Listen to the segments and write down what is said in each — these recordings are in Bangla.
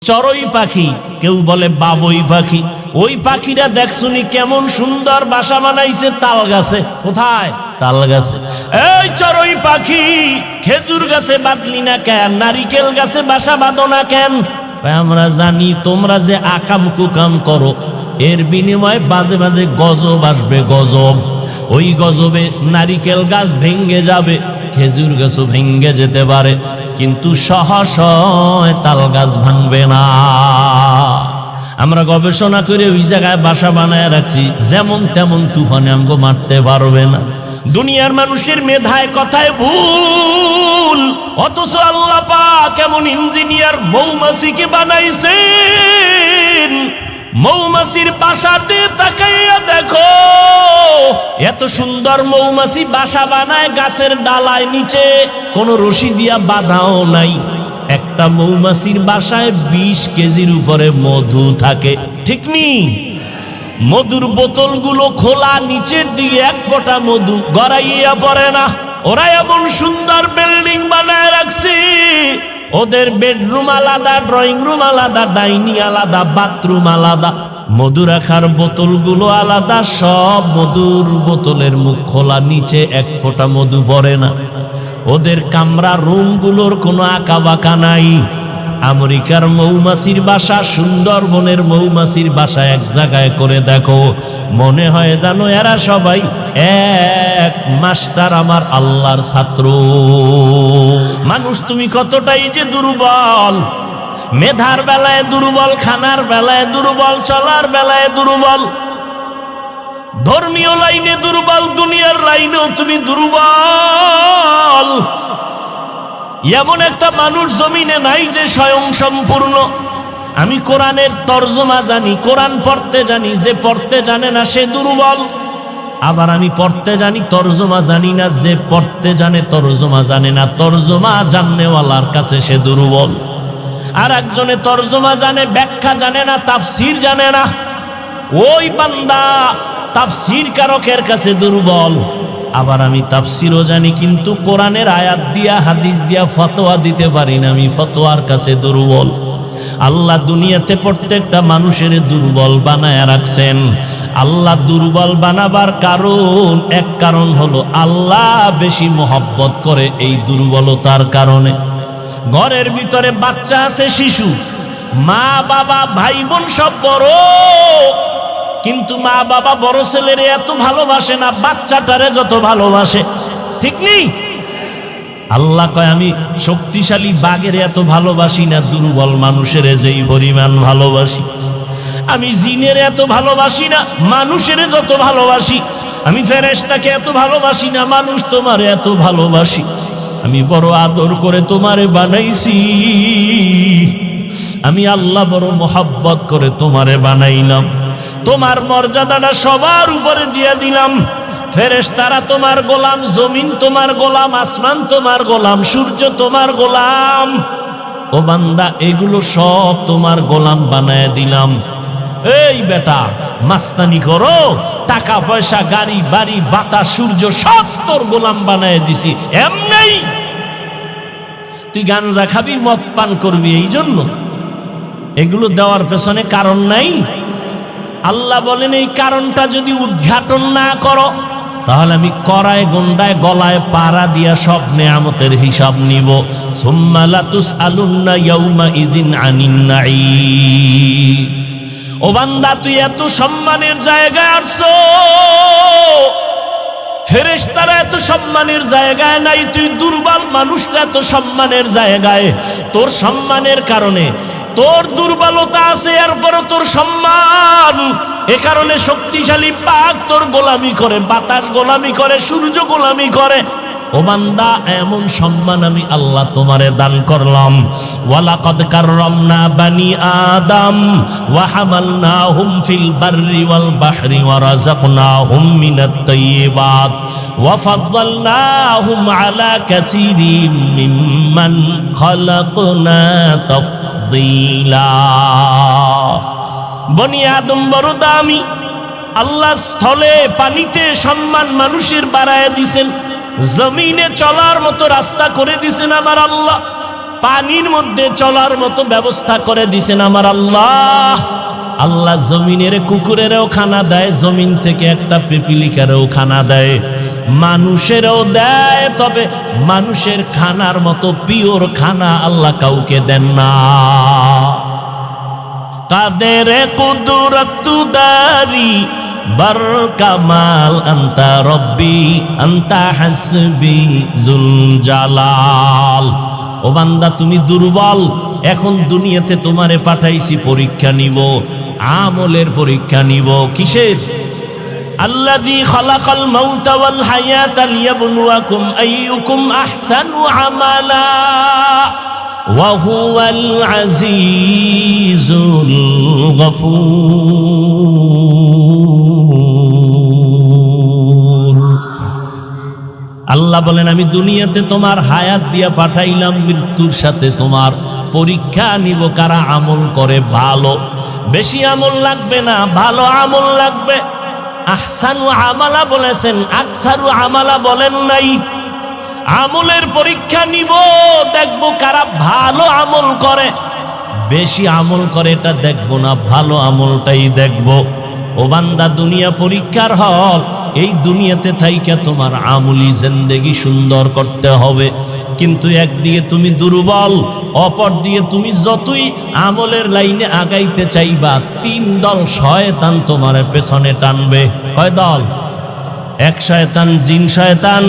চড়ুই পাখি, কেউ বলে বাবুই পাখি। ওই পাখিরা দেখছুনি কেমন সুন্দর বাসা বানাইছে তাল গাছে। কোথায়? তাল গাছে। এই চড়ুই পাখি, খেজুর গাছে বাঁধলি না কেন? নারিকেল গাছে বাসা বাঁধো না কেন? আমরা জানি তোমরা যে আকাম কুকাম করো, এর বিনিময়ে বাজে বাজে গজব আসবে, গজব। ওই গজবে নারিকেল গাছ ভেঙ্গে যাবে, খেজুর গাছও ভেঙ্গে যেতে পারে, কিন্তু সহসয় তাল গাছ ভাঙবে না। আমরা গবেষণা করে ওই জায়গায় বাসা বানায় রাখছি, যেমন তেমন তুফানে আমগো মারতে পারবে না। দুনিয়ার মানুষের মেধায় কথায় ভুল, অথচ আল্লাহ পাক কেমন ইঞ্জিনিয়ার মৌমাছিকে বানাইছেন। মৌমাছির বাসাতে তাকাইয়া দেখো, এত সুন্দর মৌমাছি বাসা বানায় গাছের ডালায়, নিচে কোনো রশি দিয়া বাঁধাও নাই। একটা মৌমাছির বাসায় 20 কেজির উপরে মধু থাকে, ঠিক নি? মধুর বোতলগুলো খোলা, নিচের দিকে এক ফোঁটা মধু গড়াইয়া পড়ে না। ওরা এমন সুন্দর বিল্ডিং বানায় রাখছে, ওদের বেডরুম আলাদা, ড্রয়িং রুম আলাদা, ডাইনিং আলাদা, বাথরুম আলাদা, মধু রাখার বোতলগুলো আলাদা। সব মধুর বোতলের মুখ খোলা, নিচে এক ফোঁটা মধু পড়ে না। ওদের কামরা রুমগুলোর কোনো আঁকা বাঁকা নাই। আমেরিকার মৌমাছির বাসা, সুন্দরবনের মৌমাছির বাসা এক জায়গায় করে দেখো, মনে হয় জানো এরা সবাই এক মাস্টার, আমার আল্লাহর ছাত্র। মানুষ তুমি কতটাই যে দুর্বল, মেধার বেলায় দুর্বল, খানার বেলায় দুর্বল, চলার বেলায় দুর্বল, ধর্মীয় লাইনে দুর্বল, দুনিয়ার লাইনেও তুমি দুর্বল। এমন একটা মানুষ জমিনে নাই যে স্বয়ং সম্পূর্ণ। আমি কোরআনের তর্জমা জানি, কোরআন পড়তে জানি, যে পড়তে জানে না সে দুর্বল। আবার আমি পড়তে জানি, তর্জমা জানি না, যে পড়তে জানে তর্জমা জানে না, তর্জমা জাননেওয়ালার কাছে সে দুর্বল। আর একজনে তর্জমা জানে, ব্যাখ্যা জানে না, তাফসীর জানে না, ওই বান্দা তাফসীর কারকের কাছে দুর্বল। আবার আমি তাফসীরও জানি, কিন্তু কোরআনের আয়াত দিয়া হাদিস দিয়া ফতোয়া দিতে পারি না, আমি ফতোয়ার কাছে দুর্বল। আল্লাহ দুনিয়াতে প্রত্যেকটা মানুষের দুর্বল বানায় রাখছেন। আল্লাহ দুর্বল বানাবার কারণ, এক কারণ হলো আল্লাহ বেশি মহব্বত করে এই দুর্বলতার কারণে। ঘরের ভিতরে বাচ্চা আছে, শিশু, মা বাবা ভাই বোন সব বড়, কিন্তু মা বাবা বড় ছেলেরে এত ভালোবাসে না বাচ্চাটারে যত ভালোবাসে, ঠিক নেই? আল্লাহ কয় আমি শক্তিশালী বাঘের এত ভালোবাসি না, দুর্বল মানুষের যেই পরিমাণ ভালোবাসি। আমি জিনের এত ভালোবাসি না, মানুষের যত ভালোবাসি। আমি ফেরেশতাকে এত ভালোবাসি না, মানুষ তোমার এত ভালোবাসি। আমি বড় আদর করে তোমারে বানাইছি, আমি আল্লাহ বড় মোহাব্বত করে তোমারে বানাইলাম। তোমার মর্যাদাটা সবার উপরে দিয়ে দিলাম। ফেরেশতারা তোমার গোলাম, জমিন তোমার গোলাম, আসমান তোমার গোলাম, সূর্য তোমার গোলাম। ও বান্দা, এগুলো সব তোমার গোলাম বানায় দিলাম। এই বেটা, মাস্তানি করো, টাকা পয়সা, গাড়ি বাড়ি, বাতাস, সূর্য সব তোর গোলাম বানায় দিছি। এমনি তুই গাঞ্জা খাবি, মদ পান করবি, এই জন্য এগুলো দেওয়ার পেছনে কারণ নাই। আল্লাহ বলেন এই কারণটা যদি উদ্ঘাটন না করো, তাহলে আমি করায় গন্ডায় গলায় পাড়া দিয়া সব নেয়ামতের হিসাব নিব। সুম্মা লাতুসআলুন্না ইয়াউমাইযিন আনিন নাঈম। ও বান্দা, তুই এত সম্মানের জায়গায় আসছো, ফেরেশতারা এত সম্মানের জায়গায় নাই। তুই দুর্বল মানুষটা এত সম্মানের জায়গায়। তোর সম্মানের কারণে, তোর দুর্বলতা আছে, এরপরও তোর সম্মান। এ কারণে শক্তিশালী পাক তোর গোলামি করে, বাতাস গোলামি করে, সূর্য গোলামি করে। ও বান্দা, এমন সম্মান আমি আল্লাহ তোমারে দান করলাম। ওয়ালাকাদ কাররামনা বানি আদম ওয়া হামালনাহুম ফিল বাররি ওয়াল বাহরি ওয়া রাযাকনাহুম মিনাত তাইয়্যিবাত ওয়া ফাদ্দালনাহুম আলা কাসীরিম মিম্মান খালাকনা তাফদীলা। বনি আদম বড় দামি। আল্লাহ স্থলে পানিতে সম্মান মানুষের বাড়ায় দিছেন, জমিনে চলার মতো রাস্তা করে দিছেন আমার আল্লাহ। পানির মধ্যে চলার মতো ব্যবস্থা করে দিছেন আমার আল্লাহ। আল্লাহ জমিনের কুকুরেরও খানা দেয়, জমিন থেকে একটা পিপিলিকারও খানা দেয়, মানুষেরও দেয়। তবে মানুষের খানার মতো পিওর খানা আল্লাহ কাউকে দেন না। কাদের কুদরত দারি বার কামাল আন্তা রব্বি আন্তা হাসবি জুল জালাল। ও বান্দা তুমি দুর্বল, এখন দুনিয়াতে তোমারে পাঠাইছি পরীক্ষা নিব, আমলের পরীক্ষা নিব। কিসের? আল্লাযী খালাকাল মাউতা ওয়াল হায়াতা লিয়াবলুয়াকুম আইয়ুকুম আহসানু আমালা ওয়া হুয়াল আজিজুল গফুর। আল্লাহ বলেন আমি দুনিয়াতে তোমার হায়াত দিয়া পাঠাইলাম, মৃত্যুর সাথে তোমার পরীক্ষা নিব কারা আমল করে ভালো। বেশি আমল লাগবে না, ভালো আমল লাগবে। আহসানু আমালা বলেছেন, আকসারু আমালা বলেন নাই। আমলের পরীক্ষা নিব, দেখবো কারা ভালো আমল করে। বেশি আমল করে এটা দেখবো না, ভালো আমলটাই দেখবো। ও বান্দা দুনিয়া পরীক্ষার হল, এই দুনিয়াতে থাইকা তোমার আমলি জিন্দেগি সুন্দর করতে হবে। কিন্তু একদিকে তুমি দুর্বল, অপর দিকে তুমি যতই আমলের লাইনে আগাইতে চাইবা, তিন দল শয়তান তোমার পেছনে টানবে। কয় দল? এক শয়তান জিন শয়তান,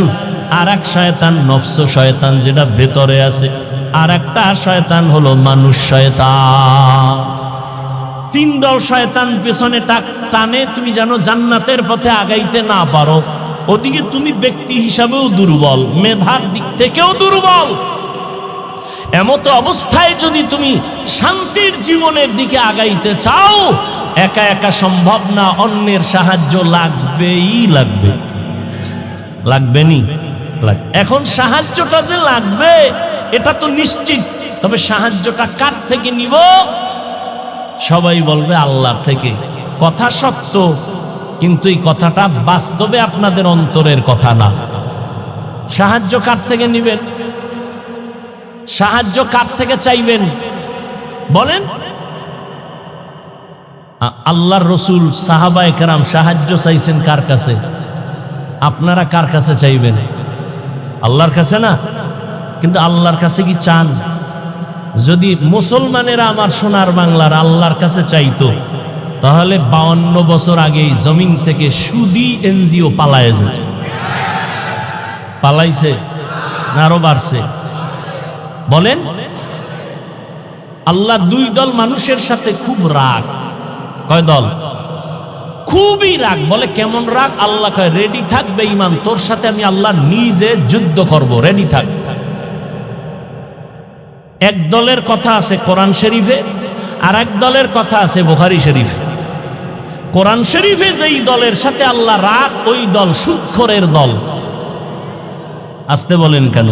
আর এক শয়তান নফস শয়তান যেটা ভেতরে আছে, আর একটা শয়তান হলো মানুষ শয়তান। তিন দল শয়তান পেছনে টানে, তুমি জানো জান্নাতের পথে আগাইতে না পারো। ওদিকে তুমি ব্যক্তি হিসাবেও দুর্বল, মেধার দিক থেকেও দুর্বল। এমতো অবস্থায় যদি তুমি শান্তির জীবনের দিকে আগাইতে চাও, একা একা সম্ভব না, অন্যের সাহায্য লাগবেই লাগবে। লাগবেনি? এখন সাহায্যটা যে লাগবে এটা তো নিশ্চিত। তবে সাহায্যটা কার থেকে নিব? সবাই বলবে আল্লাহর থেকে। কথা সত্য, কিন্তু এই কথাটা বাস্তবে আপনাদের অন্তরের কথা না। সাহায্য কার থেকে নিবেন? সাহায্য কার থেকে চাইবেন বলেন? আল্লাহর রসুল সাহাবায়ে কেরাম সাহায্য চাইছেন কার কাছে? আপনারা কার কাছে চাইবেন? আল্লাহর কাছে না? কিন্তু আল্লাহর কাছে কি চান? যদি মুসলমানেরা আমার সোনার বাংলার আল্লাহর কাছে চাইতো, তাহলে 52 বছর আগেই জমিন থেকে সুদী এনজিও পালায় যেত। পালাইছে না আরো বাড়ছে? বলেন। আল্লাহ দুই দল মানুষের সাথে খুব রাগ। কয় দল? খুবই রাগ। বলে কেমন রাগ? আল্লাহ কয় রেডি থাকবে ইমান, তোর সাথে আমি আল্লাহ নিজে যুদ্ধ করব, রেডি থাক। এক দলের কথা আছে কোরআন শরীফে, আর এক দলের কথা আছে বুখারী শরীফে। কোরআন শরীফে যেই দলের সাথে আল্লাহ রাগ, ওই দল সুদখোরের দল। আসতে বলেন কেন?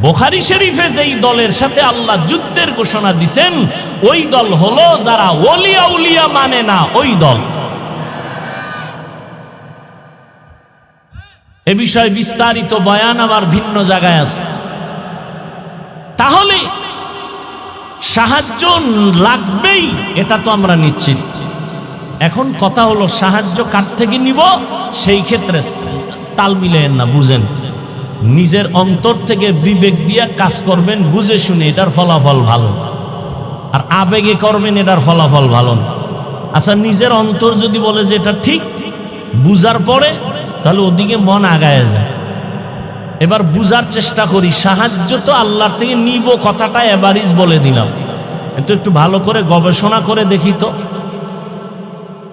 বুখারী শরীফে যেই দলের সাথে আল্লাহ যুদ্ধের ঘোষণা দিছেন, ওই দল হলো যারা ওলি আউলিয়া মানে না, ওই দল। এ বিষয়ে বিস্তারিত বয়ান আমার ভিন্ন জায়গায় আছে। তাহলে সাহায্য লাগবেই, এটা তো আমরা নিশ্চিত। এখন কথা হলো সাহায্য কার থেকে নিব? সেই ক্ষেত্রে তাল মিলেন না, বুঝেন। নিজের অন্তর থেকে বিবেক দিয়ে কাজ করবেন, বুঝে শুনে এটার ফলাফল ভালো। আর আবেগে করবেন, এটার ফলাফল ভালো না। আচ্ছা, নিজের অন্তর যদি বলে যে এটা ঠিক, বুঝার পরে তাহলে ওদিকে মন আগায় যায়। এবার বুঝার চেষ্টা করি, সাহায্য তো আল্লাহর থেকে নিব, কথাটা এভারেজ বলে দিলাম, কিন্তু একটু ভালো করে গবেষণা করে দেখি তো।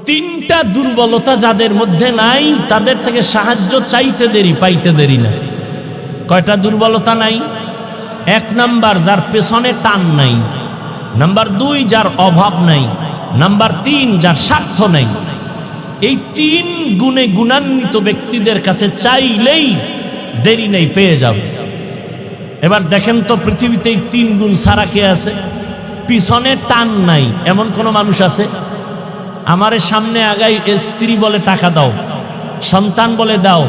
তিনটা দুর্বলতা যাদের মধ্যে নাই, তাদের থেকে সাহায্য চাইতে দেরি, পাইতে দেরি না। কয়টা দুর্বলতা নাই? এক নাম্বার, যার পেছনে টান নাই। নাম্বার 2, যার অভাব নাই। নাম্বার 3, যার স্বার্থ নাই। এই 3 গুণে গুণান্বিত ব্যক্তিদের কাছে চাইলেই দেরি নেই, পেয়ে যাবে। এবার দেখেন তো পৃথিবীতে এই 3 গুণ ছাড়া কে আছে? পিছনে টান নাই এমন কোন মানুষ আছে? আমারে সামনে আগাই স্ত্রী বলে টাকা দাও, সন্তান বলে দাও,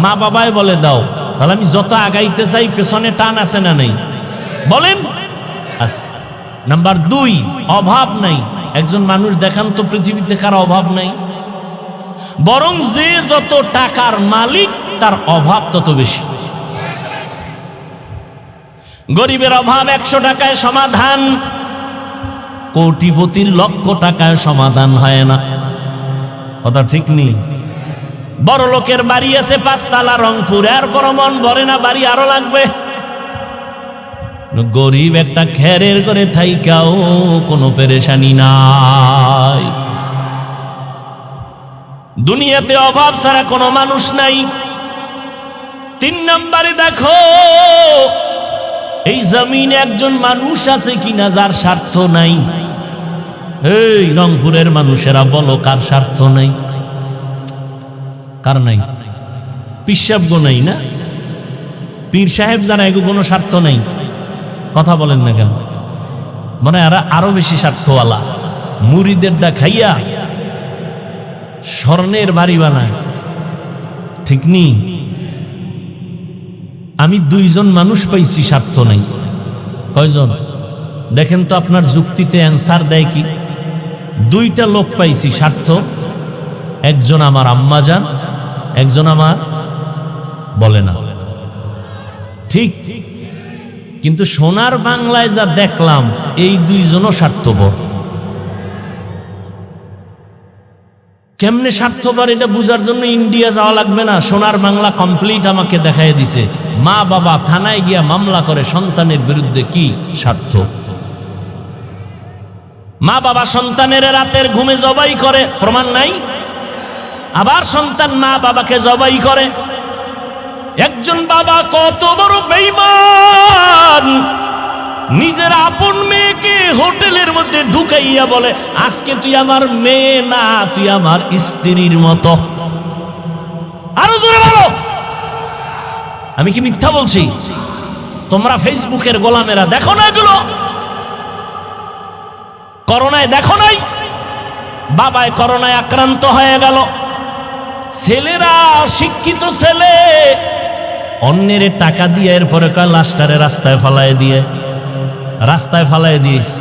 মা বাবায় বলে দাও, তাহলে আমি যত আগাইতে চাই পেছনে টান আছে না নেই? বলেন। নাম্বার 2, অভাব নাই। একজন মানুষ দেখান তো পৃথিবীতে কার অভাব নাই? বরং যে যত টাকার মালিক তার অভাব তত বেশি। গরিবের অভাব 100 টাকায় সমাধান, কোটিপতির লক্ষ টাকায় সমাধান হয় না। কথা ঠিক নেই? বড় লোকের বাড়ি আছে 5 তলা রংপুর, এরপর মন ভরে না, বাড়ি আরো লাগবে। গরিব একটা খেরের করে থাইকাও কোনো পেরেশানি নাই। দুনিয়াতে অভাব ছাড়া কোনো মানুষ নাই। 3 নম্বরে দেখো, এই জমিনে একজন মানুষ আছে কিনা যার স্বার্থ নাই? এই রংপুরের মানুষেরা বলো, কার স্বার্থ নাই? কার নাই? পিসাবগো নাই না? পীর সাহেব যারা, এগো কোনো স্বার্থ নাই। কথা বলেন না কেন? মানে এরা আরো বেশি স্বার্থওয়ালা। মুরিদেরটা খাইয়া স্বর্ণের বাড়ি বানায়, ঠিক নি? আমি 2 জন মানুষ পাইছি স্বার্থ নাই। কয়জন? দেখেন তো আপনার যুক্তিতে অ্যান্সার দেয় কি? 2টা লোক পাইছি স্বার্থ। একজন আমার আম্মাজান, একজন আমার, বলে না ঠিক? কিন্তু সোনার বাংলায় যা দেখলাম, এই 2 জনও স্বার্থপর। কেমনে স্বার্থপর এটা বুঝার জন্য ইন্ডিয়া যাওয়া লাগবে না, সোনার বাংলা কমপ্লিট আমাকে দেখাই দিছে। মা বাবা থানায় গিয়া মামলা করে সন্তানের বিরুদ্ধে, কি স্বার্থ? মা বাবা সন্তানের রাতের ঘুমে জবাই করে, প্রমাণ নাই? আবার সন্তান মা বাবাকে জবাই করে। একজন বাবা কত বড় বেঈমান, নিজের আপন মেয়েকে হোটেলের মধ্যে ঢুকাইয়া বলে, আজকে তুই আমার মেয়ে না, তুই আমার স্ত্রীর মতো। আরো জোরে বলো। আমি কি মিথ্যা বলছি? তোমরা ফেসবুকের গোলামেরা দেখো না এগুলো? করোনায় দেখো নাই? বাবায় করোনায় আক্রান্ত হয়ে গেল, ছেলেরা, শিক্ষিত ছেলে, অন্যের টাকা দিয়ে এরপরে কয় লাশটারে রাস্তায় ফালায় দিয়ে, রাস্তায় ফালায় দিয়েছে,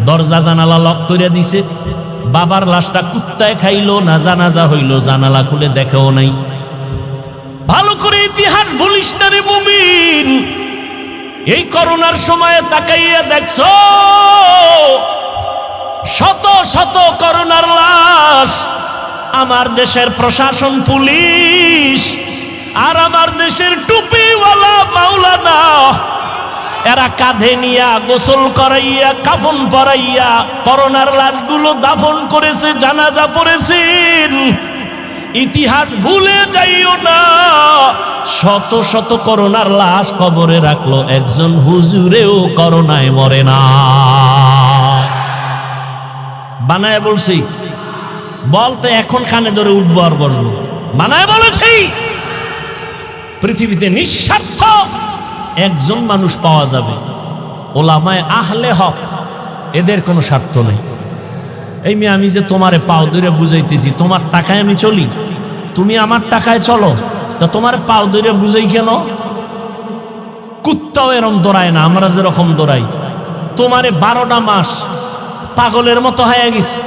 দরজা জানালা লক করে দিছে। বাবার লাশটা কুত্তায় খাইলো না, জানাজা হইল, জানালা খুলে দেখেও নাই। ভালো করে ইতিহাস ভুলিস না রে মুমিন। এই করোনার সময়ে তাকাইয়া দেখছো শত শত করোনার লাশ। আমার দেশের প্রশাসন, পুলিশ, আর আমার দেশের টুপিওয়ালা মাওলানা, এরা কাঁধে নিয়া গোসল করাইয়া কাফন পরাইয়া করোনার লাশগুলো দাফন করেছে, জানাজা পড়েছেন। ইতিহাস ভুলে যাইও না, শত শত করোনার লাশ কবরে রাখলো, একজন হুজুরেও করোনায় মরে না। বানায় বলছি, বলতে এখন কানে ধরে উঠবো আর বসবো। বানায় বলেছি, পৃথিবীতে নিঃস্বার্থ একজন মানুষ পাওয়া যাবে, ওলামায়ে আহলে হক। এদের কোনো স্বার্থ নেই। এই মেয়ে, আমি যে তোমারে পাও ধরে বুঝাইতেছি, তোমার টাকায় আমি চলি, তুমি আমার টাকায় চলো, তা তোমার পাও ধরে বুঝাই কেন? কুত্তাও এরম দৌড়ায় না, আমরা যেরকম দৌড়াই। তোমারে 12টা মাস পাগলের মতো হয়ে গেছে।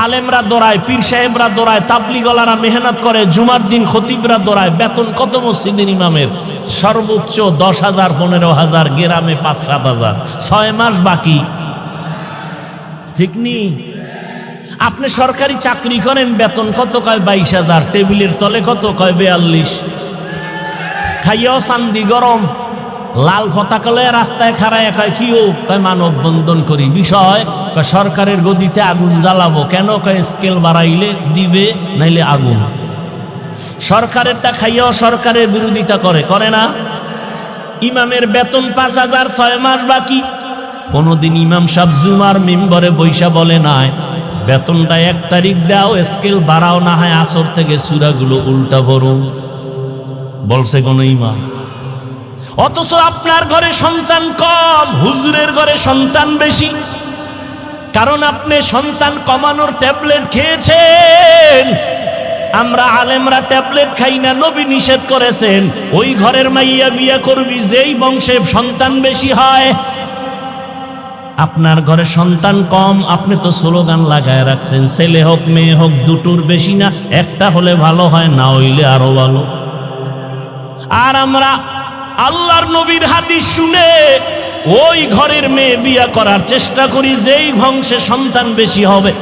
আলেমরা দৌড়ায়, পীর সাহেবরা দৌড়ায়, তাবলিগলারা মেহনত করে, জুমার দিন খতিবরা দৌড়ায়। বেতন কত মসজিদের ইমামের? সর্বোচ্চ 10,000, 15,000, গ্রামে 5-7,000। 6 মাস বাকি, ঠিক নি? আপনি সরকারি চাকরি করেন, বেতন কত? কয় 22,000। টেবিলের তলে কত? কয় 42। খাইয়াও শান্তি গরম, লাল পতাকা লয়ে রাস্তায় খাড়ায় কয় কি ও? কয় মানববন্ধন করি। বিষয় কয় সরকারের গদিতে আগুন জ্বালাবো। কেন? কয় স্কেল বাড়াইলে দিবে, নাইলে আগুন। সরকারেরটা খাইয়াও সরকারের বিরোধিতা করে, করে না? ইমামের বেতন 5,000, 6 মাস বাকি। কোনদিন ইমাম সাহেব জুমার মিম্বরে বৈশা বলে নাই, বেতনটা 1 তারিখ দাও, স্কেল বাড়াও, না হয় আসর থেকে সূরাগুলো উল্টা পড়ো? বলছে কোন ইমাম? অথচ আপনার ঘরে সন্তান কম, হুজুরের ঘরে সন্তান বেশি। কারণ আপনি সন্তান কমানোর ট্যাবলেট খেয়েছেন। আমরা আলেমরা ট্যাবলেট খাই না, নবী নিষেধ করেছেন ওই ঘরের মাইয়া বিয়া করবি যেই বংশে সন্তান বেশি হয়। আপনার ঘরে সন্তান কম, আপনি তো স্লোগান লাগায় রাখছেন ছেলে হোক মেয়ে হোক দুটোর বেশি না, একটা হলে ভালো হয়, না হইলে আরো ভালো। আর আমরা আল্লাহর নবীর হাদিস শুনে ওই ঘরের মেয়ে বিয়া করার চেষ্টা করি যেই বংশে সন্তান বেশি হবে।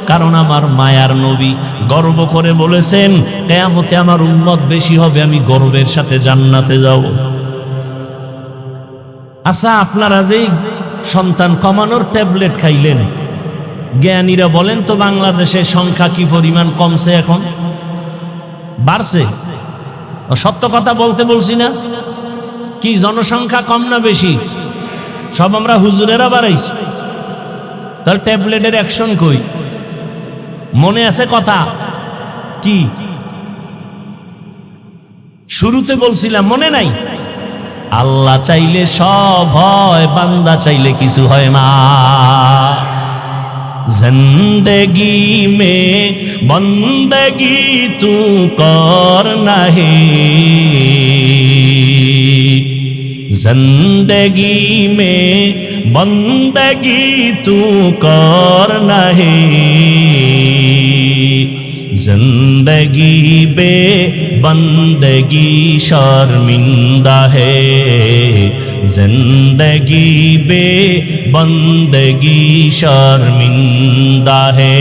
কারণ আমার মায়ার নবী গর্ব করে বলেছেন কিয়ামতে আমার উম্মত বেশি হবে, আমি গর্বের সাথে জান্নাতে যাব। আচ্ছা, আপনারা যেই সন্তান কমানোর ট্যাবলেট খাইলেন, জ্ঞানীরা বলেন তো বাংলাদেশের সংখ্যা কি পরিমাণ কমছে, এখন বাড়ছে? সত্য কথা বলতে বলছি না কি? জনসংখ্যা কম না বেশি? সব আমরা হুজুরেরা বাড়াইছি, তার ট্যাবলেটের অ্যাকশন কই? মনে আছে কথা কি শুরুতে বলছিলাম, মনে নাই? আল্লাহ চাইলে সব হয়, বান্দা চাইলে কিছু হয় না। জিন্দগি মে বন্দগি তু করনা হে, জিন্দগি মে বন্দগি তু করনা হে, जिंदगी बे बंदगी शर्मिंदा है, जिंदगी बे बंदगी शर्मिंदा है।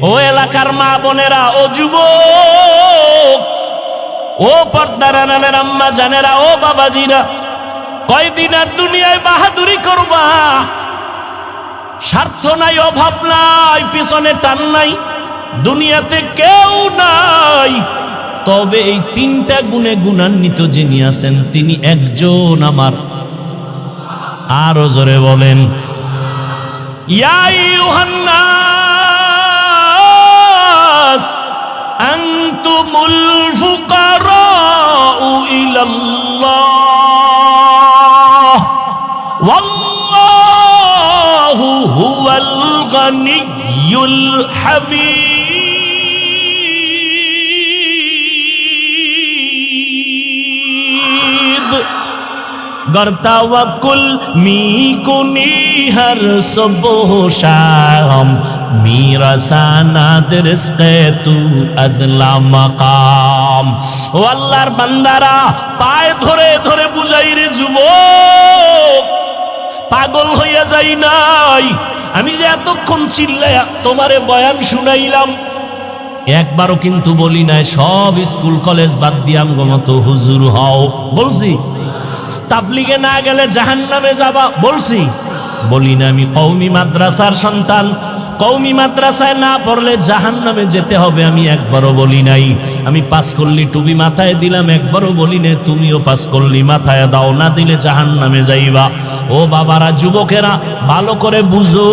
ও এলাকার মা বোনেরা, ও যুবক, ও পর্দার আড়ালের আম্মা জানেরা, ও বাবাজিরা, কয়দিন আর দুনিয়ায় বাহাদুরি করবা? স্বার্থ নাই, অভাব নাই, পিছনে টান নাই, দুনিয়াতে কেউ নাই। তবে এই তিনটা গুণে গুণান্বিত যিনি আছেন তিনি একজন আমার। আরো জোরে বলেন, ইয়া আইয়ুহান নাস আনতুমুল ফুকারাউ ইলাল্লাহ ওয়াল্লাহু হুয়াল গানিয়্যুল হামিদ। गर तवक्कुल मी कुनी हर सुबह शाम, मेरा सानाद रिज़्क़े तू अज़ला मकाम। ও আল্লাহর বান্দারা, পায়ে ধরে ধরে বুঝাই রে যুবক, পাগল হইয়া যাই নাই। আমি যে এতক্ষণ চিল্লায়া তোমারে বয়ান শুনাইলাম, একবারও কিন্তু বলি নাই সব স্কুল কলেজ বাদ দিয়ে আমগো মতো হুজুর হও, বলছি? তাবলিগে না গেলে জাহান্নামে যাবা, বলছি? বলি না। আমি কওমি মাদ্রাসার সন্তান, কওমি মাদ্রাসায় না পড়লে জাহান্নামে যেতে হবে, আমি একবারও বলি নাই। আমি পাস করলি টুপি মাথায় দিলাম, একবারও বলি না তুমিও পাস করলি মাথায় দাও, না দিলে জাহান্নামে যাইবা। ও বাবারা, যুবকেরা, ভালো করে বুঝো,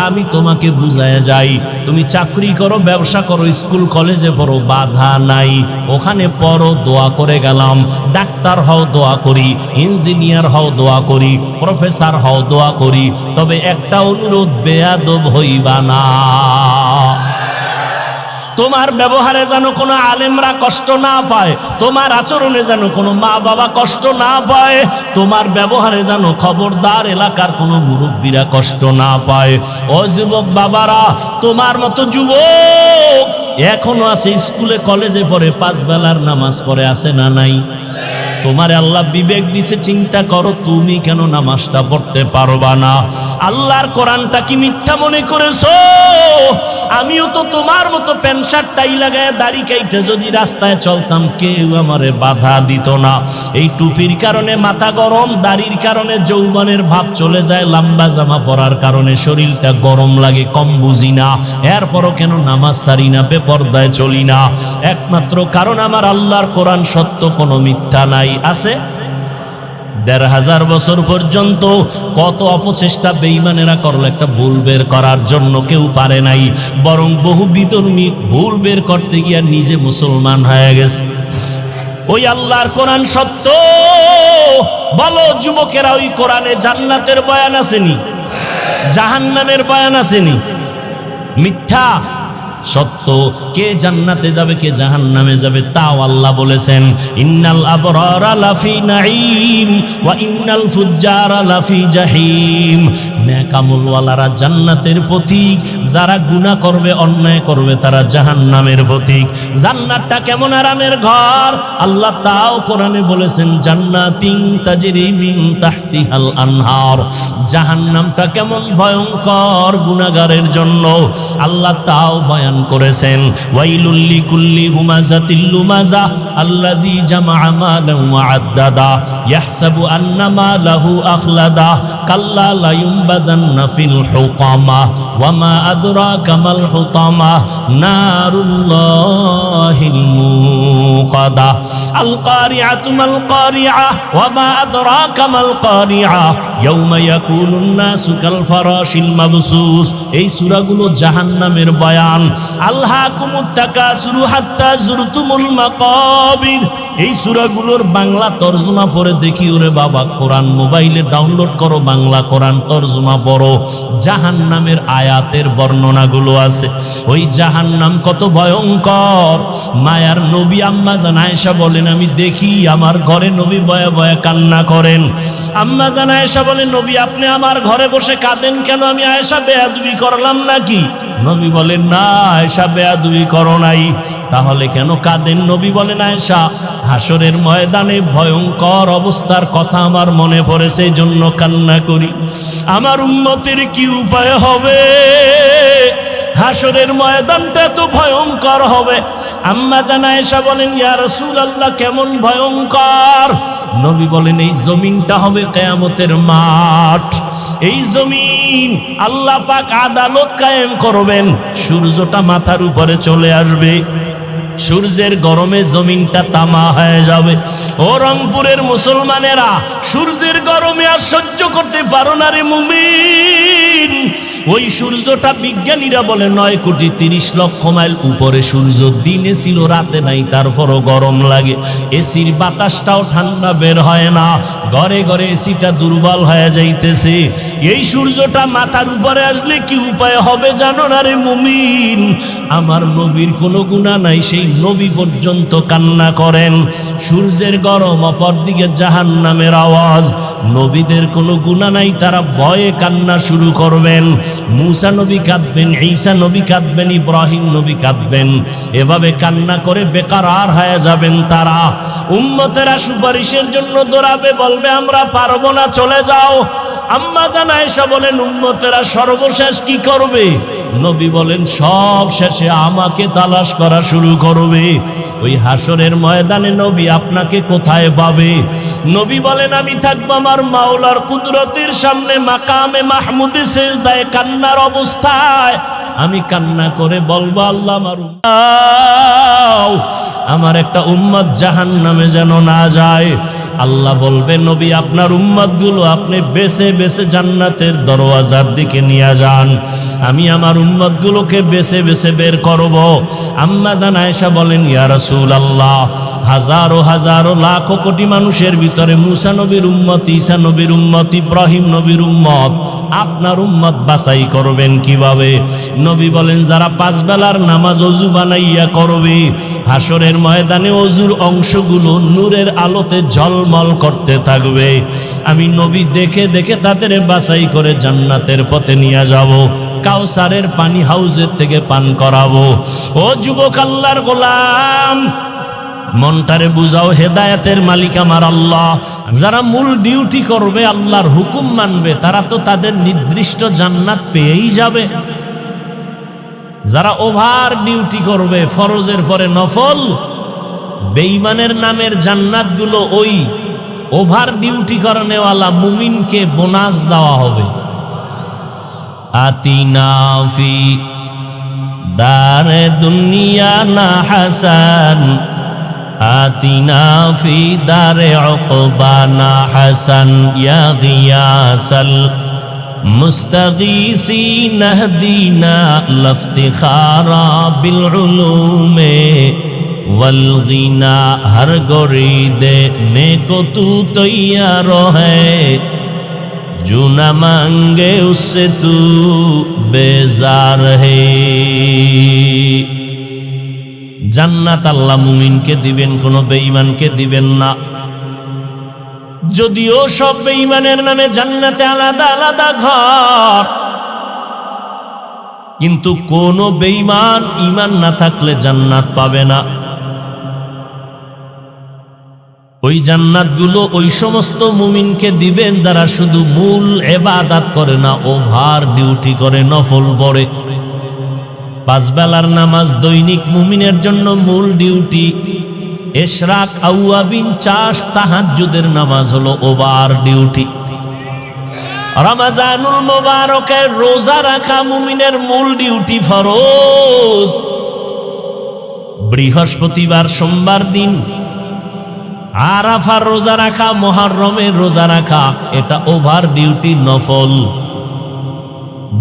আমি তোমাকে বুঝায় যাই। তুমি চাকরি করো, ব্যবসা করো, স্কুল কলেজে পড়ো, বাধা নাই, ওখানে পড়ো, দোয়া করে গেলাম। ডাক্তার হও, দোয়া করি। ইঞ্জিনিয়ার হও, দোয়া করি। প্রফেসর হও, দোয়া করি। তবে একটা অনুরোধ, বেয়াদব হইবা না। তোমার ব্যবহারে যেন কোনো আলেমরা কষ্ট না পায়, তোমার আচরণে যেন কোনো মা বাবা কষ্ট না পায়, তোমার ব্যবহারে যেন খবরদার এলাকার কোনো মুরব্বীরা কষ্ট না পায়। ও যুবক বাবারা, তোমার মতো যুবক এখনো আছে, স্কুলে কলেজে পড়ে, 5 বেলার নামাজ পড়ে, আছে না নাই? তোমারে আল্লাহ বিবেক দিছে, চিন্তা করো তুমি কেন নামাজটা পড়তে পারবা না? আল্লাহর কোরআনটা কি মিথ্যা মনে করেছো? আমিও তো তোমার মতো প্যান্ট শার্ট টাই লাগায় দাড়ি কাইতে যদি রাস্তায় চলতাম, কেউ আমারে বাধা দিত না। এই টুপির কারণে মাথা গরম, দাড়ির কারণে যৌবনের ভাব চলে যায়, লম্বা জামা পরার কারণে শরীরটা গরম লাগে, কম বুঝি না। এরপরও কেন নামাজ সারি না, বেপরদায় চলি না? একমাত্র কারণ আমার আল্লাহর কোরআন সত্য, কোনো মিথ্যা নাই। আছে ১৫০০ বছর পর্যন্ত কত অপচেষ্টা বেঈমানেরা করলো একটা ভুল বের করার জন্য, কেউ পারে নাই। বরং বহু বিধর্মী ভুল বের করতে গিয়ে নিজে মুসলমান হয়ে গেছে। ওই আল্লাহর কোরআন সত্য। বলো যুবকেরা, ওই কোরআনে জান্নাতের বয়ান আসেনি? জাহান্নামের বয়ান আসেনি? মিথ্যা সত্য। কে জান্নাতে যাবে কে জাহান্নামে যাবে তাও আল্লাহ বলেছেন। ইন্নাল আবরারা লাফি নাঈম ওয়া ইন্নাল ফুজ্জারা লাফি জাহিম। নেক আমলওয়ালারা জান্নাতের পথিক, যারা গুনাহ করবে অন্যায় করবে তারা জাহান্নামের পথিক। জান্নাতটা কেমন আরামের ঘর আল্লাহ তাও কোরআনে বলেছেন, জান্নাতিন তাজরি মিন তাহতিহাল আনহার। জাহান্নামটা কেমন ভয়ঙ্কর গুনাহগারের জন্য আল্লাহ তাও বয়ান করেছেন। ওয়াইলুল লিকুল্লি হুমাযাতিল লুমাযা আল্লাযী জামাআ মালান ওয়া আদ্দাদা ইয়াহসাবু আন্না মালাহু আখলাদা কাল্লা লা ইউমবাদান্না ফিল হুতামা ওয়া মা আদরাকা মাল হুতামা নারুল্লাহিল মুকাদা আল কারিআতু মাল কারিআ ওয়া মা আদরাকা মাল কারিআ ইয়াউমা ইয়াকুনুন নাসু কাল ফারাশিল মাবসুস। এই সূরাগুলো জাহান্নামের বয়ান। আলহাকুমুত তাকাসুরু হাত্তা যুরতুমুল মাকাবির। এই সূরাগুলোর বাংলা তরজমা পড়ে দেখি ওরে বাবা, কোরআন মোবাইলে ডাউনলোড করো, বাংলা কোরআন তরজমা পড়ো, জাহান্নামের আয়াতের বর্ণনাগুলো আছে। ওই জাহান্নাম কত ভয়ঙ্কর। মায়ার নবী আম্মা জান আয়েশা বলেন, আমি দেখি আমার ঘরে নবী বয়ে বয়ে কান্না করেন। আম্মা জান আয়েশা বলেন, নবী আপনি আমার ঘরে বসে কাঁদেন কেন? আমি আয়েশা বেয়াদবি করলাম নাকি? নবী বলেন, না আয়েশা বেয়াদবি করো নাই। তাহলে কেন কাঁদেন? নবী বলেন, আয়েশা হাসরের ময়দানে ভয়ঙ্কর অবস্থার কথা আমার মনে পড়েছে, এই জন্য কান্না করি। আমার উম্মতের কি উপায় হবে? হাসরের ময়দানটা তো ভয়ঙ্কর হবে। আম্মা জান আয়েশা বলেন, ইয়া রাসূলুল্লাহ কেমন ভয়ঙ্কর? নবী বলেন, এই জমিনটা হবে কিয়ামতের মাঠ। এই জমিন আল্লাহ পাক আদালত কায়েম করবেন। সূর্যটা মাথার উপরে চলে আসবে, সূর্যের গরমে জমিনটা তামা হয়ে যাবে। ও রংপুরের মুসলমানেরা, সূর্যের গরমে আর সহ্য করতে পারো না রে মুমিন। ওই সূর্যটা বিজ্ঞানীরা বলে 9,30,00,000 মাইল উপরে সূর্য। দিনে ছিল রাতে নাই, তারপরও গরম লাগে। এসির বাতাসটাও ঠান্ডা বের হয় না, ঘরে ঘরে এসিটা দুর্বল হয়ে যাইতেছে। এই সূর্যটা মাথার উপরে আসলে কি উপায় হবে জানো না রে মুমিন? আমার নবীর কোনো গুনাহ নাই, সেই নবী পর্যন্ত কান্না করেন। সূর্যের গরম, অপরদিকে জাহান্নামের আওয়াজ। নবীদের কোনো গুনাহ নাই, তারা ভয়ে কান্না শুরু করবেন। মূসা নবী কাঁদবেন, ঈসা নবী কাঁদবেন, ইব্রাহিম নবী কাঁদবেন। এভাবে কান্না করে বেকারার হয়ে যাবেন তারা। উম্মতেরা সুপারিশের জন্য দৌড়াবে, বলবে আমরা পারবো না, চলে যাও। আম্মা জান আয়েশা বলেন, উম্মতেরা সর্বশেষ কি করবে? নবী বলেন, সব শেষে আমাকে তালাশ করা শুরু করবে। ওই হাসরের ময়দানে নবী আপনাকে কোথায় পাবে? নবী বলেন, আমি থাকবো আমার মাওলার কুদরতের সামনে মাকামে মাহমুদে সিজদায় কান্নার অবস্থায়। আমি কান্না করে বলবো, আল্লাহ আমার একটা উম্মত জাহান্নামে যেন না যায়। আল্লাহ বলবে, নবী আপনার উম্মতগুলো আপনি বেছে বেছে জান্নাতের দরওয়াজার দিকে নিয়ে যান। আমি আমার উম্মতগুলোকে বেছে বেছে বের করব। আম্মা জান আয়েশা বলেন, ইয়া রাসূলুল্লাহ, হাজারো হাজারো লাখো কোটি মানুষের ভিতরে মূসা নবীর উম্মত, ঈসা নবীর উম্মত, ইব্রাহিম নবীর উম্মত, আপনার উম্মত বাছাই করবেন কিভাবে? নবী বলেন, যারা 5 বেলার নামাজ ওযু বানাইয়া করবে, হাসরের ময়দানে ওযুর অংশগুলো নূরের আলোতে ঝলমল করতে থাকবে। আমি নবী দেখে দেখে তাদের বাছাই করে জান্নাতের পথে নিয়ে যাব। কাউসারের পানি হাউজের থেকে পান করাবো। ও যুবক আল্লাহর গোলাম, মনটারে বুঝাও, হেদায়েতের মালিক আমার আল্লাহ। যারা মূল ডিউটি করবে, আল্লাহর হুকুম মানবে, তারা তো তাদের নির্দিষ্ট জান্নাত পেয়েই যাবে। যারা ওভার ডিউটি করবে, ফরজের পরে নফল, বেঈমানের নামের জান্নাতগুলো ওই ওভার ডিউটি করানেওয়ালা মুমিনকে বোনাস দেওয়া হবে। আতিনা ফি দারে দুনিয়া না হাসান, আতিনা ফি দারে উকবানা হাসান, ইয়া গিয়াসাল মুস্তাগীসিন আহদিনা লফতিখারা বিল উলুমে वल गिना हर गोरी देने को तू तैयार है, जो न मांगे उससे तू बेजार है। জান্নাত আল্লাহ মুমিনকে দিবেন, কোনো বেঈমানকে দিবেন না। যদিও সব বেঈমানের নামে জান্নাতে আলাদা আলাদা ঘর, কিন্তু কোন বেঈমান ঈমান না থাকলে জান্নাত পাবে না। ওই জান্নাতগুলো ওই সমস্ত মুমিনকে দিবেন যারা শুধু মূল ইবাদত করে না, ওভার ডিউটি করে, নফল পড়ে। 5 বেলার নামাজ দৈনিক মুমিনের জন্য মূল ডিউটি। ইশরাক, আওয়াবিন, চাষ, তাহাজ্জুদের নামাজ হলো ওভার ডিউটি। রমজানুল মুবারকে রোজা রাখা মুমিনের মূল ডিউটি, ফরজ। বৃহস্পতিবার, সোমবার দিন আরাফার রোজা রাখা, মুহররমের রোজা রাখা, এটা ওভার ডিউটি, নফল।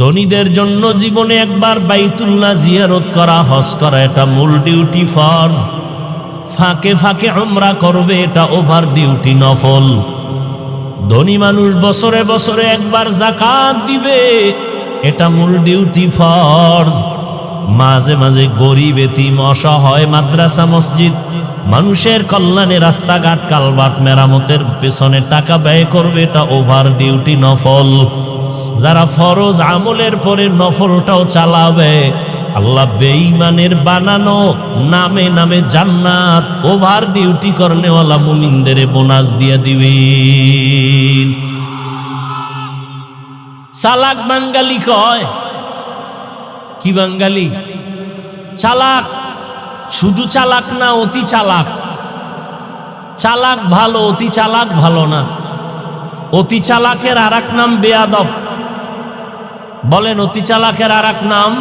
ধনীদের জন্য জীবনে একবার বাইতুল্লাহ জিয়ারত করা, হজ করা, এটা মূল ডিউটি, ফরজ। ফাঁকে ফাঁকে উমরা করবে, এটা ওভার ডিউটি, নফল। ধনী মানুষ বছরে বছরে একবার যাকাত দিবে, এটা মূল ডিউটি, ফরজ। মাঝে মাঝে গরিব, এতিম, অসহায়, মাদ্রাসা, মসজিদ, মানুষের কল্যাণে রাস্তাঘাট, কালভার্ট মেরামতের পেছনে টাকা ব্যয় করবে, এটা ওভার ডিউটি, নফল। যারা ফরজ আমলের পরে নফলটাও চালাবে, আল্লাহ বেঈমানের বানানো নামে নামে জান্নাত ওভার ডিউটি করনেওয়ালা মুমিনদের বোনাস দিয়ে দিবেন। চালাক বাঙ্গালি কয়, কি বাঙ্গালি? চালাক। শুধু চালাক না, অতি চালাক। চালাক ভালো, অতি চালাক ভালো না। অতি চালাকের আর এক নাম বেয়াদব। বলেন, অতি চালাকের আর এক নাম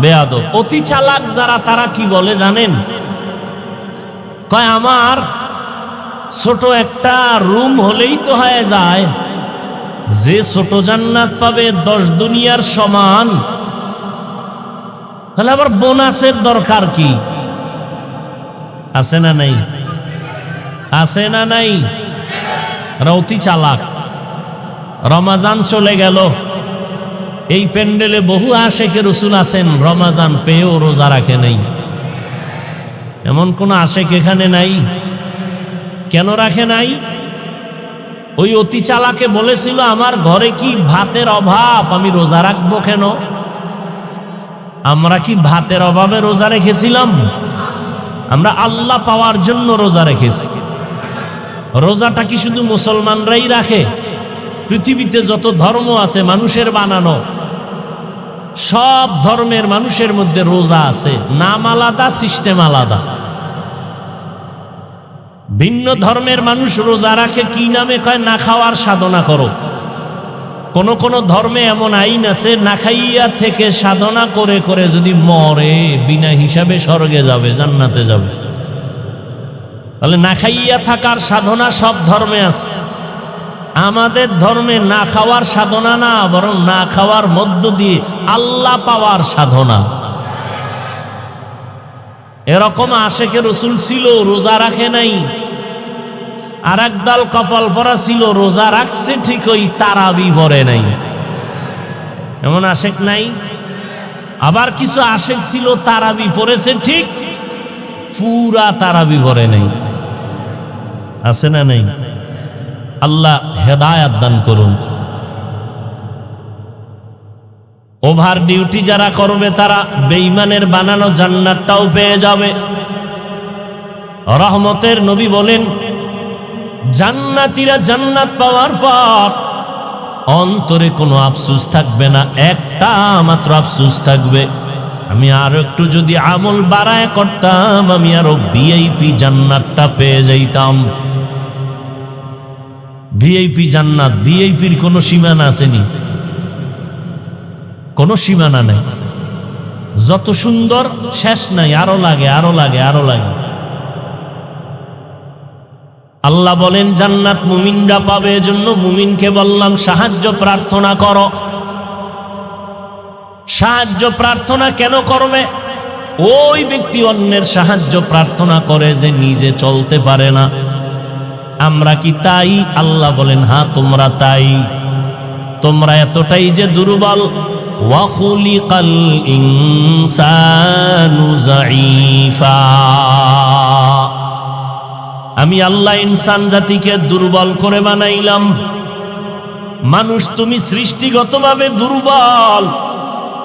বেয়াদব। অতি চালাক যারা, তারা কি বলে জানেন? কয় আমার ছোট একটা রুম হলেই তো হয়ে যায়, যে ছোট জান্নাত পাবে 10 দুনিয়ার সমান, তাহলে আবার বোনাসের দরকার কি? আছে না নাই? আছে না নাই? অতি চালাক। রমাজান চলে গেল, এই প্যান্ডেলে বহু আশেকে রসুল আছেন, রমাজান পেয়েও রোজা রাখে নাই। এমন কোন আশেক এখানে নাই? কেন রাখে নাই? ওই অতি চালাকে বলেছিল, আমার ঘরে কি ভাতের অভাব, আমি রোজা রাখবো কেন? আমরা কি ভাতের অভাবে রোজা রেখেছিলাম? আমরা আল্লাহ পাওয়ার জন্য রোজা রেখেছি। রোজাটা কি শুধু মুসলমানরাই রাখে? পৃথিবীতে যত ধর্ম আছে মানুষের বানানো, সব ধর্মের মানুষের মধ্যে রোজা আছে, নাম আলাদা, সিস্টেম আলাদা। ভিন্ন ধর্মের মানুষ রোজা রাখে কি নামে? কয় না খাওয়ার সাধনা করো। কোন কোন ধর্মে এমন আইন আছে, না খাইয়া থেকে সাধনা করে করে যদি মরে, বিনা হিসাবে স্বর্গে যাবে, জান্নাতে যাবে। তাহলে না খাইয়া থাকার সাধনা সব ধর্মে আছে। আমাদের ধর্মে না খাওয়ার সাধনা না, বরং না খাওয়ার মধ্য দিয়ে আল্লাহ পাওয়ার সাধনা। এরকম আশেকে রসুল ছিল, রোজা রাখে নাই। আর একদল কপাল পরা ছিল, রোজা রাখছে ঠিকই, তারাবি পড়ে নাই। এমন আশেক নাই? আবার কিছু আশেক ছিল, তারাবি পড়েছে ঠিক, পুরা তারাবি পড়ে নাই। আছে না নাই? আল্লাহ হেদায়াত দান করুন। ওভার ডিউটি যারা করবে, তারা বেঈমানের বানানো জান্নাতটাও পেয়ে যাবে। রহমতের নবী বলেন, জান্নাতীরা জান্নাত পাওয়ার পর অন্তরে কোনো আফসোস থাকবে না, একটা মাত্র আফসোস থাকবে, আমি আরো একটু যদি আমল বাড়ায় করতাম, আমি আরো ভিআইপি জান্নাতটা পেয়ে যাইতাম। ভিআইপি জান্নাত, ভিআইপির কোনো সীমানা আসেনি? কোনো সীমানা নাই। যত সুন্দর শেষ নাই, আরো লাগে, আরো লাগে, আরো লাগে। আল্লাহ বলেন জান্নাত মুমিনরা পাবে, এজন্য মুমিনকে বললাম সাহায্য প্রার্থনা করো। সাহায্য প্রার্থনা কেন করবে? ওই ব্যক্তি অন্যের সাহায্য প্রার্থনা করে যে নিজে চলতে পারে না। আমরা কি তাই? আল্লাহ বলেন হ্যাঁ, তোমরা তাই। তোমরা এতটাই যে দুর্বল। ওয়া খুলিকাল ইনসানু যায়ীফা, আমি আল্লাহ ইনসান জাতিকে দুর্বল করে বানাইলাম। মানুষ তুমি সৃষ্টিগতভাবে দুর্বল,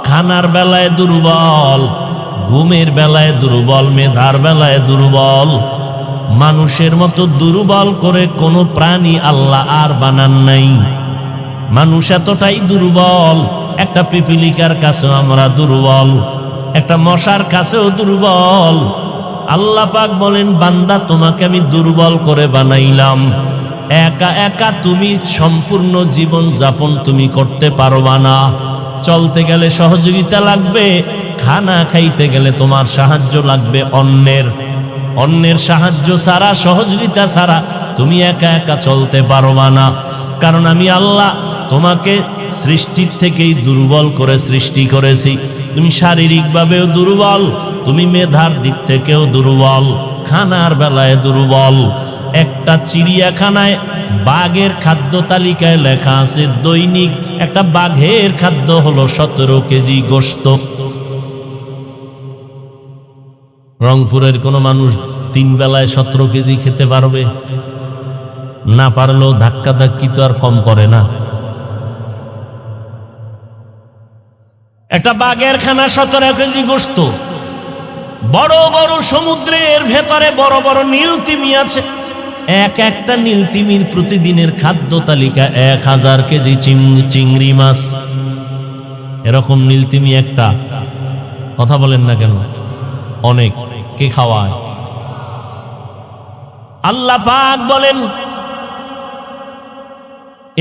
খানার বেলায় দুর্বল, ঘুমের বেলায় দুর্বল, মেধার বেলায় দুর্বল। মানুষের মতো দুর্বল করে কোনো প্রাণী আল্লাহ আর বানান নাই। মানুষ এতটাই দুর্বল, একটা পিপিলিকার কাছেও আমরা দুর্বল, একটা মশার কাছেও দুর্বল। আল্লাহ পাক বলেন, বান্দা তোমাকে আমি দুর্বল করে বানাইলাম। একা একা তুমি সম্পূর্ণ জীবন যাপন তুমি করতে পারবা না। চলতে গেলে সহযোগিতা লাগবে, খানা খাইতে গেলে তোমার সাহায্য লাগবে অন্যের সাহায্য ছাড়া, সহযোগিতা ছাড়া তুমি একা একা চলতে পারবা না। কারণ আমি আল্লাহ তোমাকে সৃষ্টির থেকেই দুর্বল করে সৃষ্টি করেছি। তুমি শারীরিকভাবেও দুর্বল, তুমি মেধার দিক থেকেও দুর্বল, খানার বেলায় দুর্বল। একটা চিড়িয়াখানায় বাঘের খাদ্য তালিকায় লেখা আছে দৈনিক একটা বাঘের খাদ্য হলো 17 কেজি গোশত। রংপুরের কোনো মানুষ 3 বেলায় 17 কেজি খেতে পারবে না? পারলেও ধাক্কা ধাক্কি তো আর কম করে না। একটা বাঘের খানা 17 কেজি গোশত। বড় বড় সমুদ্রের ভেতরে বড় বড় নীলতিমি আছে, একটা নীলতিমির প্রতিদিনের খাদ্য তালিকা 1000 কেজি চিংড়ি মাছ। এরকম নীলতিমি একটা, কথা বলেন না কেন? অনেক। কে খাওয়ায়? আল্লাহ পাক বলেন,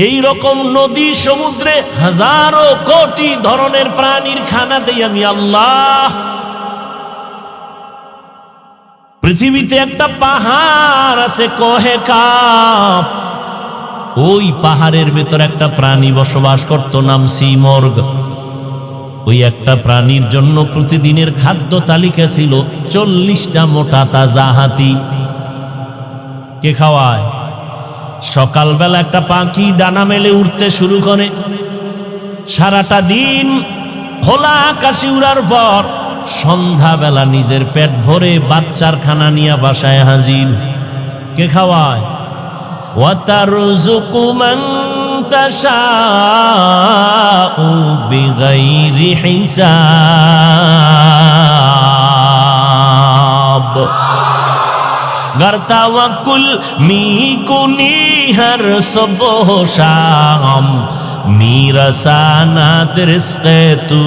এই রকম নদী সমুদ্রে হাজারো কোটি ধরনের প্রাণীর খানা দেই আমি আল্লাহ। পৃথিবীতে একটা পাহাড় আছে কোহে কাফ, ওই পাহাড়ের ভেতর একটা প্রাণী বসবাস করত, নাম সিমর্গ। ওই একটা প্রাণীর জন্য প্রতিদিনের খাদ্য তালিকা ছিল 40টা মোটা তাজা হাতি। কে খাওয়ায়? সকালবেলা একটা পাখি ডানা মেলে উঠতে শুরু করে, সারাটা দিন খোলা আকাশে উড়ার পর সন্ধ্যাবেলা নিজের পেট ভরে বাচ্চার খানা নিয়ে বাসায় হাজির। কে খাওয়ায়? ওয়াতারযুকু মান তাশাউ বিগাইরি হিসাব। गर तवक्कुल मी कुनी हर सुबह शाम, मीरसानात रिज़्क़े तू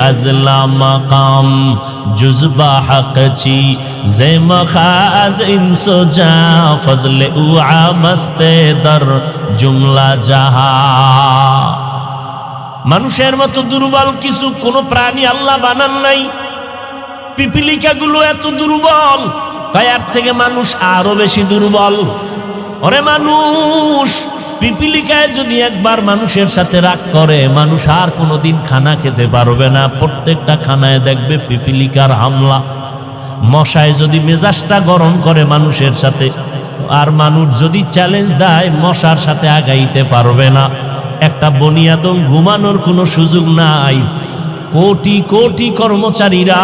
अज़ला मकाम, जुज़बा हक़ ची ज़े मखाज़ इंसो जा, फज़ले उआ मस्ते दर जुमला जहा। মানুষের মতো দুর্বল কিছু কোন প্রাণী আল্লাহ বানান নাই। পিপিলিকাগুলো এত দুর্বল, এর থেকে মানুষ আরো বেশি দুর্বল। ওরে মানুষ, পিপিলিকায় যদি একবার মানুষের সাথে রাগ করে, মানুষ আর কোনোদিন খানা খেতে পারবে না। প্রত্যেকটা খানায় দেখবে পিপিলিকার হামলা। মশায় যদি মেজাজটা গরম করে মানুষের সাথে, আর মানুষ যদি চ্যালেঞ্জ দেয়, মশার সাথে আগাইতে পারবে না। একটা বনিয়াদম ঘুমানোর কোনো সুযোগ নাই। কোটি কোটি কর্মচারীরা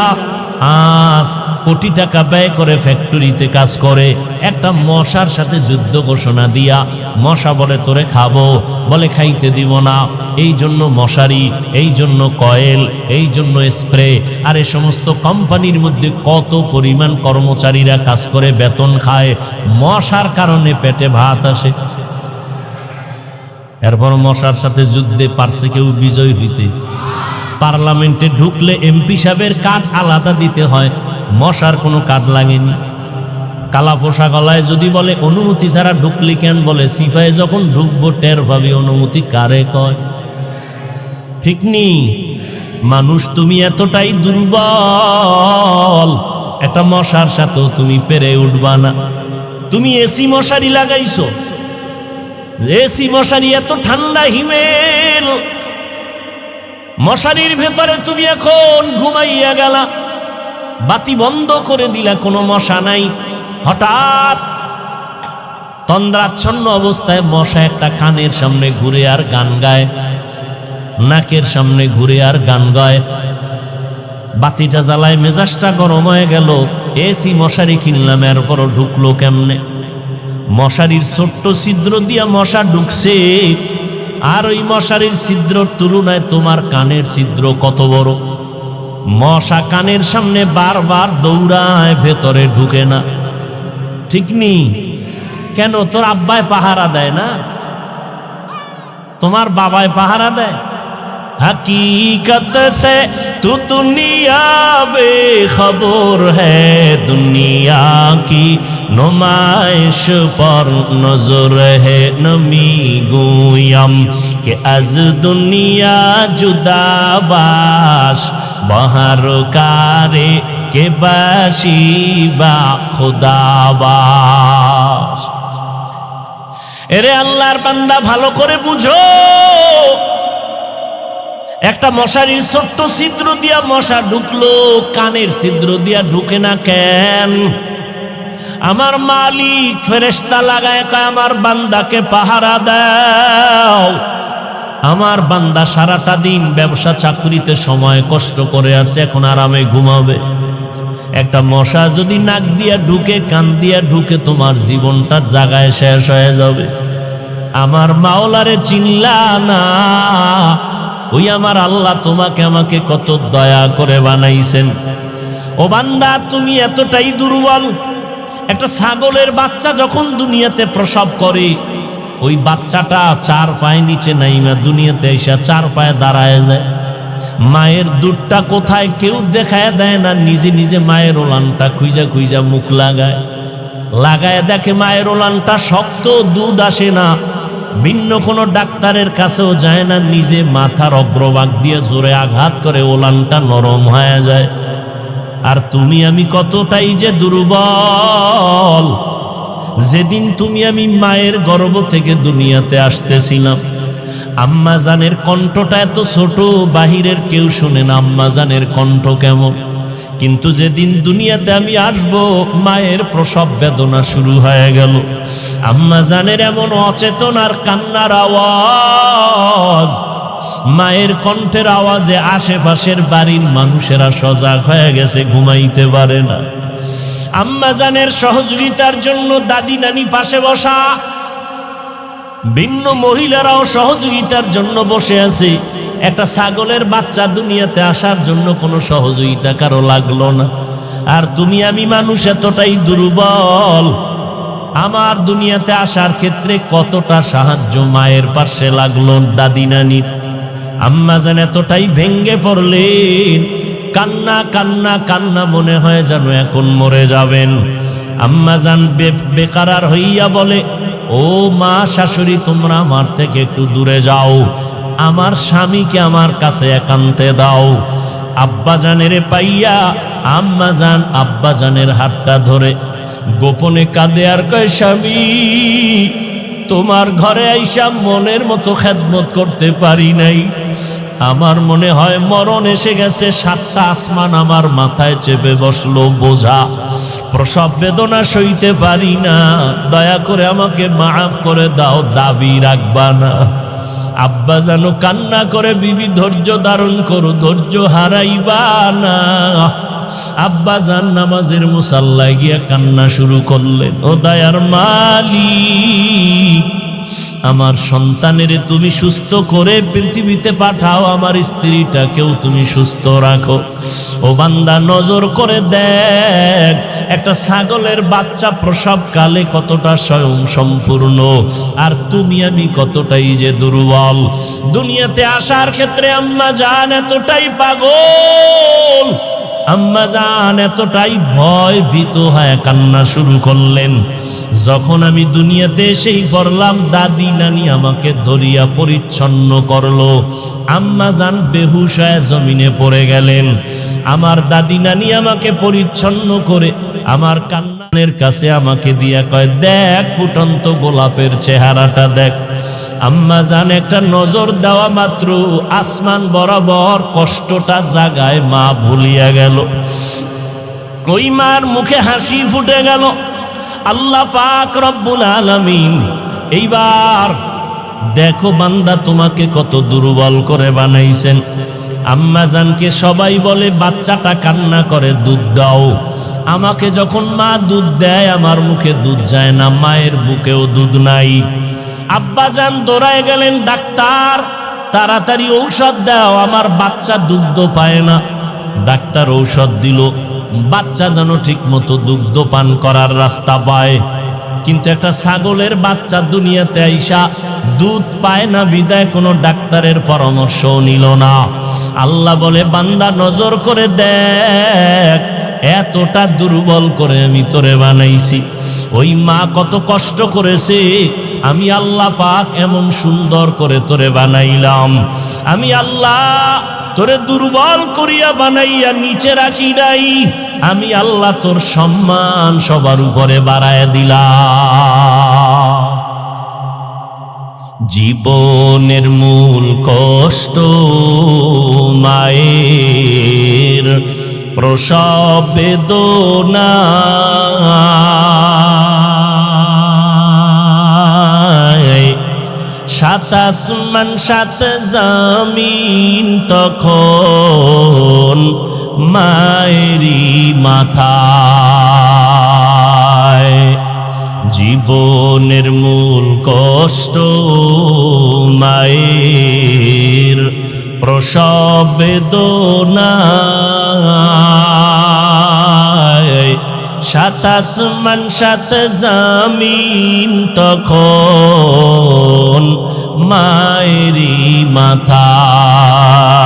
আজ কোটি টাকা ব্যয় করে ফ্যাক্টরিতে কাজ করে, একটা মশার সাথে যুদ্ধ ঘোষণা দিয়া, মশা বলে তোরে খাবো, বলে খাইতে দিব না। এই জন্য মশারি, এই জন্য কয়েল, এই জন্য স্প্রে, আর এ সমস্ত কোম্পানির মধ্যে কত পরিমাণ কর্মচারীরা কাজ করে বেতন খায়, মশার কারণে পেটে ভাত আসে। এরপর মশার সাথে যুদ্ধে পারছে কেউ বিজয় হইতে? পার্লামেন্টে ঢুকলে এমপি সাহেবের কার্ড আলাদা দিতে হয়, মশার কোনো কার্ড লাগেনি। কালা পোশা গলায় যদি বলে অনুমতি ছাড়া ঢুকলি কেন, বলে সিপাহে যখন ঢুকবো টের ভাবি অনুমতি কারে কয়। ঠিক নি? মানুষ তুমি এতটাই দুর্বল, একটা মশার সাথেও তুমি পেরে উঠবা না। তুমি এসি মশারি লাগাইছো, এসি মশারি এত ঠান্ডা হিমেল, মশারির ভেতরে তুমি এখন ঘুমাইয়া গেলা, বাতি বন্ধ করে দিলা, কোনো মশা নাই। হঠাৎ তন্দ্রাচ্ছন্ন অবস্থায় মশা একটা কানের সামনে ঘুরে আর গান গায়, নাকের সামনে ঘুরে আর গান গায়। বাতিটা জ্বালায়, মেজাজটা গরম হয়ে গেল। এসি মশারি কিনলাম, এরপরও ঢুকলো কেমনে? মশারির ছোট্ট ছিদ্র দিয়া মশা ঢুকছে, আর ওই মশারির ছিদ্রর তুলনায় তোমার কানের ছিদ্র কত বড়। মশা কানের সামনে বারবার দৌড়ায়, ভেতরে ঢুকে না। ঠিক নি? কেন? তোর আব্বায় পাহারা দেয় না? তোমার বাবায় পাহারা দেয়? हकीकत से तू दुनिया बेखबर है, दुनिया की नुमाइश पर नजर है। नमी गुयम के अज दुनिया जुदा बाश, बहर कारे के बाशी बा खुदा बाश। এরে আল্লাহর বান্দা, ভালো করে বুঝো, একটা মশারির ছোট্ট ছিদ্র দিয়া মশা ঢুকলো, কানের ছিদ্র দিয়া ঢুকে না কেন? আমার মালিক ফেরেশতা লাগায় কয়, আমার বান্দাকে পাহারা দাও। আমার বান্দা সারাটা দিন ব্যবসা চাকরিতে সময় কষ্ট করে আসছে, এখন আরামে ঘুমাবে। একটা মশা যদি নাক দিয়া ঢুকে, কান দিয়া ঢুকে, তোমার জীবনটা জাগায় শেষ হয়ে যাবে। আমার মাওলারে চিনলা না? ওই আমার আল্লাহ তোমাকে আমাকে কত দয়া করে বানাইছেন। ও বান্দা, তুমি এতটাই দুর্বল। একটা ছাগলের বাচ্চা যখন দুনিয়াতে প্রসব করে, ওই বাচ্চাটা 4 পায়ে নিচে নাইমা দুনিয়াতে এসে 4 পায়ে দাঁড়ায় যায়। মায়ের দুধটা কোথায় কেউ দেখায় দেয় না, নিজে নিজে মায়ের ওলানটা খুঁজা খুঁজা মুখ লাগায় দেখে মায়ের ওলানটা শক্ত, দুধ আসে না। ভিন্ন কোনো ডাক্তারের কাছেও যায় না, নিজে মাথার অগ্রভাগ দিয়ে জোরে আঘাত করে ওলানটা নরম হয়ে যায়। আর তুমি আমি কতটাই যে দুর্বল। যেদিন তুমি আমি মায়ের গর্ভ থেকে দুনিয়াতে আসতেছিলাম, আম্মা জানের কণ্ঠটা এত ছোট, বাহিরের কেউ শুনে না আম্মা জানের কণ্ঠ কেমন। কিন্তু যেদিন দুনিয়াতে আমি আসব, মায়ের প্রসব বেদনা শুরু হয়ে গেল। আম্মা জানের এমন অচেতনার কান্নার আওয়াজ, মায়ের কণ্ঠের আওয়াজে আশেপাশের বাড়ির মানুষেরা সজাগ হয়ে গেছে, ঘুমাইতে পারে না। আম্মা জানের সহযোগিতার জন্য দাদি নানি পাশে বসা, ভিন্ন মহিলারাও সহযোগিতার জন্য বসে আছে। একটা ছাগলের বাচ্চা দুনিয়াতে আসার জন্য কোনো সহযোগিতা কারো লাগলো না। আর তুমি আমি মানুষ এতটাই দুর্বল, আমার দুনিয়াতে আসার ক্ষেত্রে কতটা সাহায্য মায়ের পাশে লাগলো, দাদি নানির। আম্মা জান এতটাই ভেঙ্গে পড়লেন, কান্না কান্না কান্না, মনে হয় যেন এখন মরে যাবেন। আম্মা জান বেকারার হইয়া বলে, ও মা, শাশুড়ি, তোমরা আমার থেকে একটু দূরে যাও, আমার স্বামীকে আমার কাছে একান্তে দাও। আব্বা জানের পাইয়া আম্মা জান আব্বা জানের হাতটা ধরে গোপনে কাঁদে আর কয়, স্বামী, তোমার ঘরে আইসা মনের মতো খেদমত করতে পারি নাই। আমার মনে হয় মরণ এসে গেছে, 7টা আসমান আমার মাথায় চেপে বসলো বোঝা। প্রসব বেদনা সইতে পারি না, দয়া করে আমাকে মাফ করে দাও, দাবি রাখবা না। আব্বা জানো কান্না করে, বিবি ধৈর্য ধারণ করো, ধৈর্য হারাইবা না। আব্বা জান নামাজের মুসাল্লায় গিয়া কান্না শুরু করলেন, ও দয়ার মালিক, আমার সন্তানের তুমি সুস্থ করে পৃথিবীতে পাঠাও, আমার স্ত্রীটাকেও তুমি সুস্থ রাখো। ও বান্দা, নজর করে দেখ, একটা ছাগলের বাচ্চা প্রসবকালে কতটা স্বয়ং সম্পূর্ণ, আর তুমি আমি কতটাই যে দুর্বল। দুনিয়াতে আসার ক্ষেত্রে আম্মা জান এতটাই পাগল, আম্মা জান এতটাই ভয় ভীত হয়ে কান্না শুরু করলেন। যখন আমি দুনিয়াতে এসেই পড়লাম, দাদি নানি আমাকে ধরিয়া পরিচ্ছন্ন করলো। আম্মা জান বেহুশ হয়ে জমিনে পড়ে গেলেন। আমার দাদি নানি আমাকে পরিচ্ছন্ন করে আমার কান্নার কাছে আমাকে দিয়া কয়, দেখ ফুটন্ত গোলাপের চেহারাটা দেখ। আম্মা জান একটা নজর দেওয়া মাত্র আসমান বরাবর কষ্টটা জাগায় মা ভুলিয়া গেল। ওই মার মুখে হাসি ফুটে গেল। আল্লাহ পাক রব্বুল আলামিন এইবার দেখো বান্দা তোমাকে কত দুর্বল করে বানাইছেন। আম্মা জানকে সবাই বলে বাচ্চাটা কান্না করে দুধ দাও। আমাকে যখন মা দুধ দেয় আমার মুখে দুধ যায় না, মায়ের বুকেও দুধ নাই। আব্বা জান দৌড়ায় গেলেন, ডাক্তার তাড়াতাড়ি ঔষধ দাও, আমার বাচ্চা দুগ্ধ পায় না। ডাক্তার ঔষধ দিল, বাচ্চা যেন ঠিক মতো দুগ্ধ পান করার রাস্তা পায়। কিন্তু একটা ছাগলের বাচ্চা দুনিয়াতে আইসা দুধ পায় না বিদায় কোনো ডাক্তারের পরামর্শও নিল না। আল্লাহ বলে বান্দা নজর করে দেখ, এতটা দুর্বল করে আমি তোরে বানাইছি। ওই মা কত কষ্ট করেছে, আমি আল্লাহ পাক এমন সুন্দর করে তোরে বানাইলাম। আমি আল্লাহ তোরে দুর্বল করিয়া বানাইয়া নিচে রাখি নাই, আমি আল্লাহ তোর সম্মান সবার উপরে বাড়ায় দিলাম। জীবনের মূল কষ্ট মায়ের প্রসব বেদনা, সাত আসমান সাত জমিন তখন মায়েরই মাথায়। জীবনের মূল কষ্ট মায়ের প্রসব বেদনা, সাত আসমান সাত জমিন তখন মায়েরই মাথায়।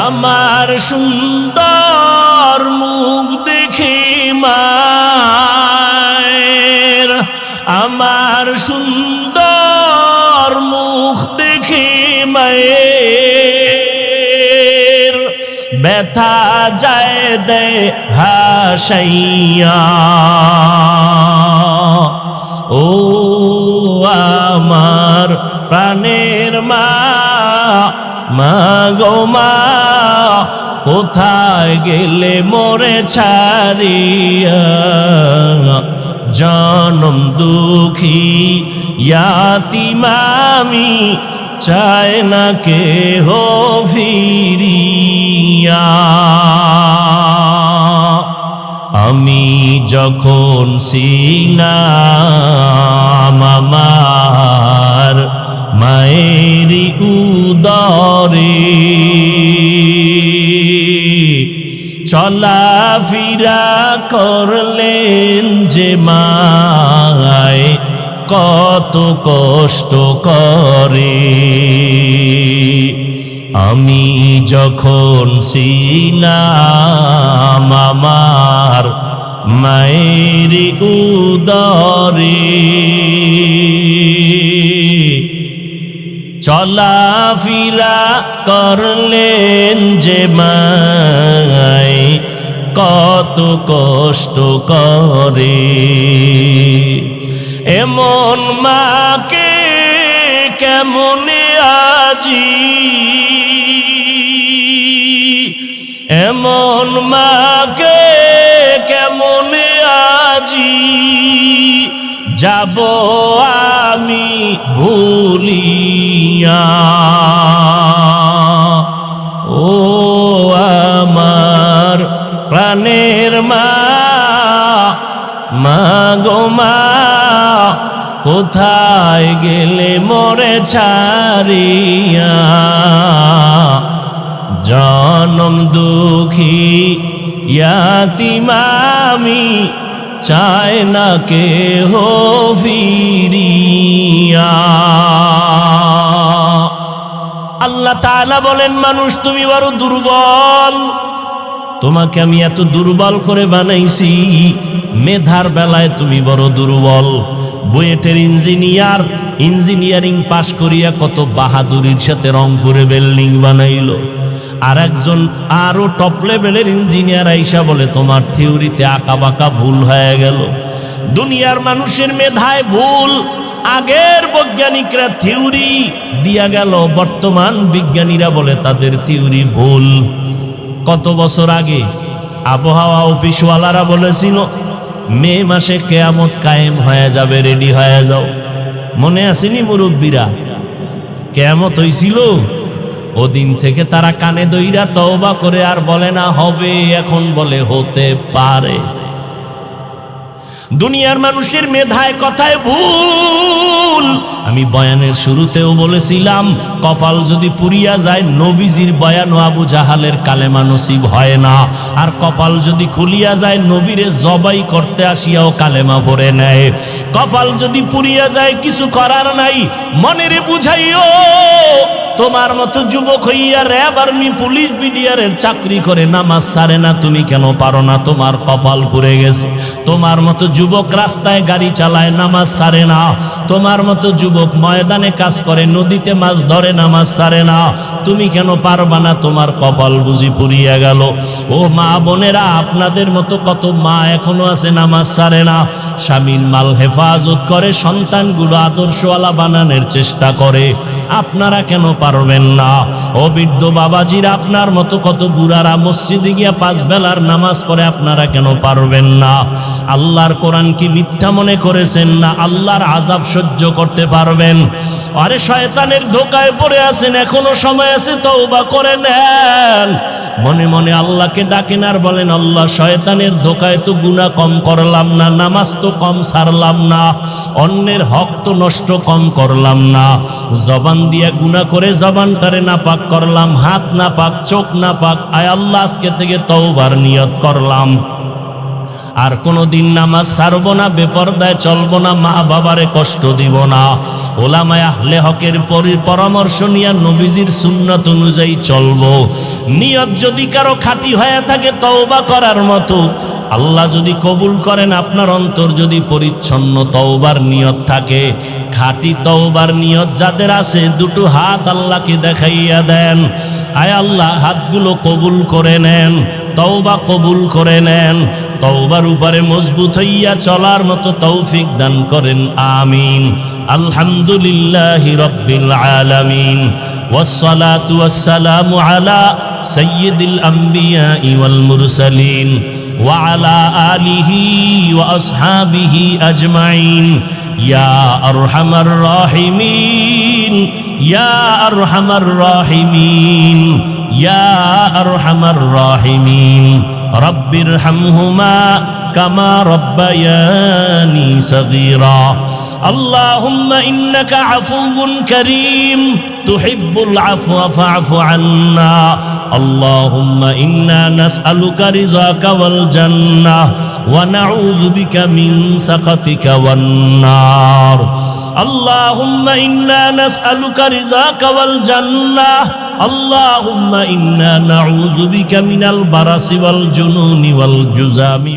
আমার সুন্দর মুখ দেখে মায়ের, আমার সুন্দর মুখ দেখে মায়ের ব্যথা যায় দে হাসাইয়া। ও আমার প্রাণের মা, মা গো মা, কোথায় গেলে মোরে ছাড়িয়া? জনম দুঃখী ইয়াতিম আমি, চায় না কেহ ফিরিয়া। আমি যখন ছিলাম আমার মায়েরই উদরে, চলাফেরা করলেন যে মায় কত কষ্ট করে। আমি যখন ছিলাম আমার মায়েরই উদরে, চলাফেরা করলেন যে মায় কত কষ্ট করে। এমন মাকে কেমনে আজি, এমন মাকে কেমনে আজি যাব আমি ভুলিয়া। ও আমার প্রাণের মা, মা গো মা, কোথায় গেলে মোরে ছাড়িয়া? জনম দুঃখী ইয়াতিম আমি, চায় না কেহ ফিরিয়া। আল্লাহ তাআলা বলেন মানুষ তুমি বড় দুর্বল, তোমাকে আমি এত দুর্বল করে বানাইছি। মেধার বেলায় তুমি বড় দুর্বল। বুয়েটের ইঞ্জিনিয়ার ইঞ্জিনিয়ারিং পাশ করিয়া কত বাহাদুরির সাথে রংপুরে বিল্ডিং বানাইলো। আর একজন আরো টপ লেভেলের ইঞ্জিনিয়ার আইসা বলে তোমার থিওরিতে আঁকা বাঁকা ভুল হয়ে গেল। দুনিয়ার মানুষের মেধায় ভুল, আগের বৈজ্ঞানিকরা থিওরি দিয়া গেল, বর্তমান বিজ্ঞানীরা বলে তাদের থিওরি ভুল। কত বছর আগে আবহাওয়া অফিসওয়ালারা বলেছিল মে মাসে কিয়ামত কায়েম হয়ে যাবে, রেডি হয়ে যাও। মনে আসেনি মুরব্বীরা? কিয়ামত হইছিল, ওদিন থেকে তারা কানে দইরা তওবা করে আর বলে না হবে, এখন বলে হতে পারে। দুনিয়ার মানুষের মেধায় কথায় ভুল। আমি বয়ানের শুরুতেও বলেছিলাম, কপাল যদি পুরিয়া যায়, নবীজির বয়ান ও আবু জাহালের কালেমা নসিব হয় না। আর কপাল যদি খুলিয়া যায়, নবীরে জবাই করতে আসিয়াও কালেমা ভরে নেয়। কপাল যদি পুরিয়া যায়, কিছু করার নাই, মনেরে বুঝাইও তোমার মতো যুবক হইয়া র্যাব, আর্মি, পুলিশ, বিডিআরের চাকরি করে নামাজ ছাড়ে না, তুমি কেন পারো না? তোমার কপাল পুড়ে গেছে। তোমার মতো যুবক রাস্তায় গাড়ি চালায়, নামাজ ছাড়ে না। তোমার মতো যুবক ময়দানে কাজ করে, নদীতে মাছ ধরে, নামাজ ছাড়ে না, তুমি কেন পারবা না? তোমার কপাল বুঝি পুড়িয়া গেল। ও মা বোনেরা, আপনাদের মতো কত মা এখনো আছে নামাজ ছাড়ে না, স্বামীর মাল হেফাজত করে, সন্তানগুলো আদর্শওয়ালা বানানোর চেষ্টা করে, আপনারা কেন পারবেন না? ও বৃদ্ধ বাবাজিরা, আপনার মতো কত বুড়ারা মসজিদে গিয়া 5 বেলার নামাজ পড়ে, আপনারা কেন পারবেন না? আল্লাহর কোরআন কি মিথ্যা মনে করেছেন না আল্লাহর আযাব সহ্য করতে পারবেন? আরে শয়তানের ধোকায় পড়ে আছেন, এখনো সময় আছে, তওবা করে নেন। মনে মনে আল্লাহকে ডাকেন আর বলেন, আল্লাহ, শয়তানের ধোকায় তো গুনাহ কম করলাম না, নামাজ তো কম ছাড়লাম না, অন্যের হক তো নষ্ট কম করলাম না, জবান দিয়া গুনাহ করে জবানটারে নাপাক করলাম, হাত নাপাক, চোখ নাপাক, আয় আল্লাহ, আজকে থেকে তওবার নিয়ত করলাম, আর কোনোদিন নামাজ ছাড়বো না, বেপরদায় চলবো না, মা বাবারে কষ্ট দিব না, ওলামায়ে আহলে হকের পরামর্শ নিয়ে নবীজির সুন্নাত অনুযায়ী চলবো। নিয়ত যদি কারো খাঁটি হয়ে থাকে তওবা করার মতো, আল্লাহ যদি কবুল করেন, আপনার অন্তর যদি পরিচ্ছন্ন তওবার নিয়ত থাকে, খাঁটি তওবার নিয়ত যাদের আছে, দুটো হাত আল্লাহকে দেখাইয়া দেন, আয় আল্লাহ, হাতগুলো কবুল করে নেন, তওবা কবুল করে নেন, তওবার উপরে মজবুত হইয়া চলার মতো তৌফিক দান করেন, আমিন। আলহামদুলিল্লাহি রাব্বিল আলামিন, ওয়াসসালাতু ওয়াসসালামু আলা সাইয়্যিদিল আমবিয়াই ওয়াল মুরসালিন ওয়া আলা আলিহি ওয়া আসহাবিহি আজমাইন। ইয়া আরহামার রাহিমিন, ইয়া আরহামার রাহিমিন, ইয়া আরহামার রাহিমিন। রব্বিরহামহুমা কামা রব্বায়ানি সগীরা। আল্লাহুম্মা ইন্নাকা আফুউন কারীম তুহিব্বুল আফওয়া ফা'ফু আন্না। আল্লাহুম্মা ইন্না নাসআলুকা রিযাকা ওয়াল জান্নাহ ওয়া নাউযু বিকা মিন সাখাতিকা ওয়ান নার। আল্লাহুম্মা ইন্না নাসআলুকা রিযাকা ওয়াল জান্নাহ। আল্লাহুম্মা ইন্না নাউযু বিকা মিনাল বারাসি ওয়াল জুনুনি ওয়াল জুযামি।